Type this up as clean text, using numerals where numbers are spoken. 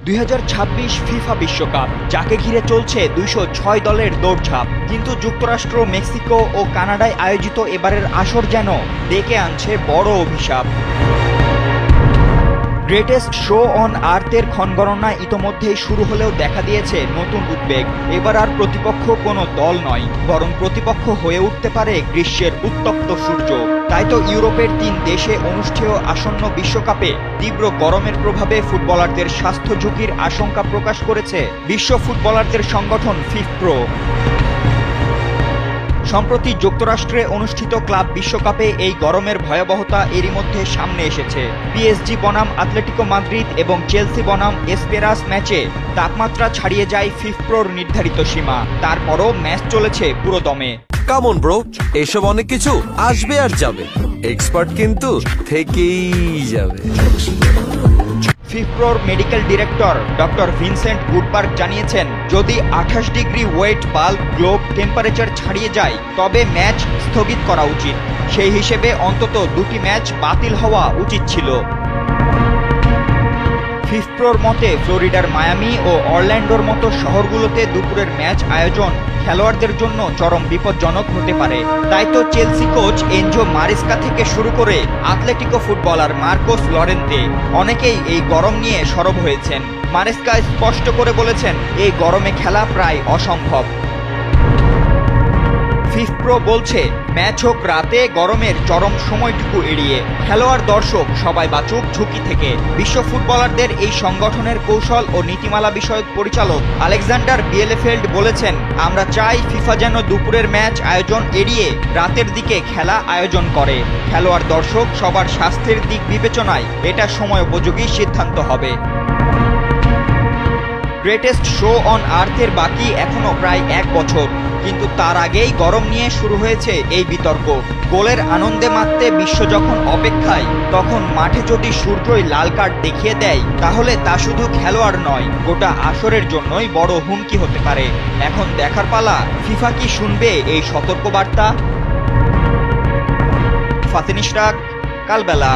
2026 FIFA বিশ্বকাপ, যাকে ঘিরে চলছে 206 দলের দৌড়ঝাঁপ। কিন্তু যুক্তরাষ্ট্র, মেক্সিকো ও কানাডায় আয়োজিত এবারের আসর যেন ডেকে আনছে বড় অভিশাপ। গ্রেটেস্ট শো অন আর্থের ক্ষণগণনা ইতোমধ্যেই শুরু হলেও দেখা দিয়েছে নতুন উদ্বেগ। এবার আর প্রতিপক্ষ কোনো দল নয়, বরং প্রতিপক্ষ হয়ে উঠতে পারে গ্রীষ্মের উত্তপ্ত সূর্য। তাই তো ইউরোপের 3 দেশে অনুষ্ঠেয় আসন্ন বিশ্বকাপে তীব্র গরমের প্রভাবে ফুটবলারদের স্বাস্থ্য ঝুঁকির আশঙ্কা প্রকাশ করেছে বিশ্ব ফুটবলারদের সংগঠন ফিফপ্রো। সম্প্রতি যুক্তরাষ্ট্রে অনুষ্ঠিত ক্লাব বিশ্বকাপে এই গরমের ভয়াবহতা এরই মধ্যে সামনে এসেছে। পিএসজি বনাম আতলেটিকো মাদ্রিদ এবং চেলসি বনাম এসপেরাস ম্যাচে তাপমাত্রা ছাড়িয়ে যায় ফিফপ্রোর নির্ধারিত সীমা। তারপরও ম্যাচ চলেছে পুরো দমে। কাম অন ব্রো, এসব অনেক কিছু আসবে আর যাবে, এক্সপার্ট কিন্তু থেকেই যাবে। ফিফপ্রোর মেডিকেল ডিরেক্টর ডক্টর ভিনসেন্ট গুডবার্গ জানিয়েছেন, যদি 28 degree wait bulb globe temperature ছাড়িয়ে যায় তবে ম্যাচ স্থগিত করা উচিত। সেই হিসেবে অন্তত 2টি ম্যাচ বাতিল হওয়া উচিত ছিল। ফিফপ্রোর মতে ফ্লোরিডার মায়ামি ও অরল্যান্ডোর মতো শহরগুলোতে দুপুরের ম্যাচ আয়োজন খেলোয়াড়দের জন্য চরম বিপজ্জনক হতে পারে। তাই তো চেলসি কোচ এনজো মারিস্কা থেকে শুরু করে আতলেটিকো ফুটবলার মার্কোস লরেন্তে অনেকেই এই গরম নিয়ে সরব হয়েছেন। মারিস্কা স্পষ্ট করে বলেছেন, এই গরমে খেলা প্রায় অসম্ভব। ফিফপ্রো বলছে, ম্যাচ হোক রাতে, গরমের চরম সময়টুকু এড়িয়ে খেলোয়াড় দর্শক সবাই বাঁচুক ঝুঁকি থেকে। বিশ্ব ফুটবলারদের এই সংগঠনের কৌশল ও নীতিমালা বিষয়ক পরিচালক আলেকজান্ডার বিয়েলেফেল্ড বলেছেন, আমরা চাই ফিফা যেন দুপুরের ম্যাচ আয়োজন এড়িয়ে রাতের দিকে খেলা আয়োজন করে। খেলোয়াড় দর্শক সবার স্বাস্থ্যের দিক বিবেচনায় এটা সময়োপযোগী সিদ্ধান্ত হবে। গ্রেটেস্ট শো অন আর্থের বাকি এখনো প্রায় 1 বছর, কিন্তু তার আগেই গরম নিয়ে শুরু হয়েছে এই বিতর্ক। গোলের আনন্দে মাততে বিশ্ব যখন অপেক্ষায়, তখন মাঠে যদি সূর্যই লাল কার্ড দেখিয়ে দেয়, তাহলে তা শুধু খেলোয়াড় নয়, গোটা আসরের জন্যই বড় হুমকি হতে পারে। এখন দেখার পালা, ফিফা কি শুনবে এই সতর্কবার্তা। ফাতিন ইশরাক, কালবেলা।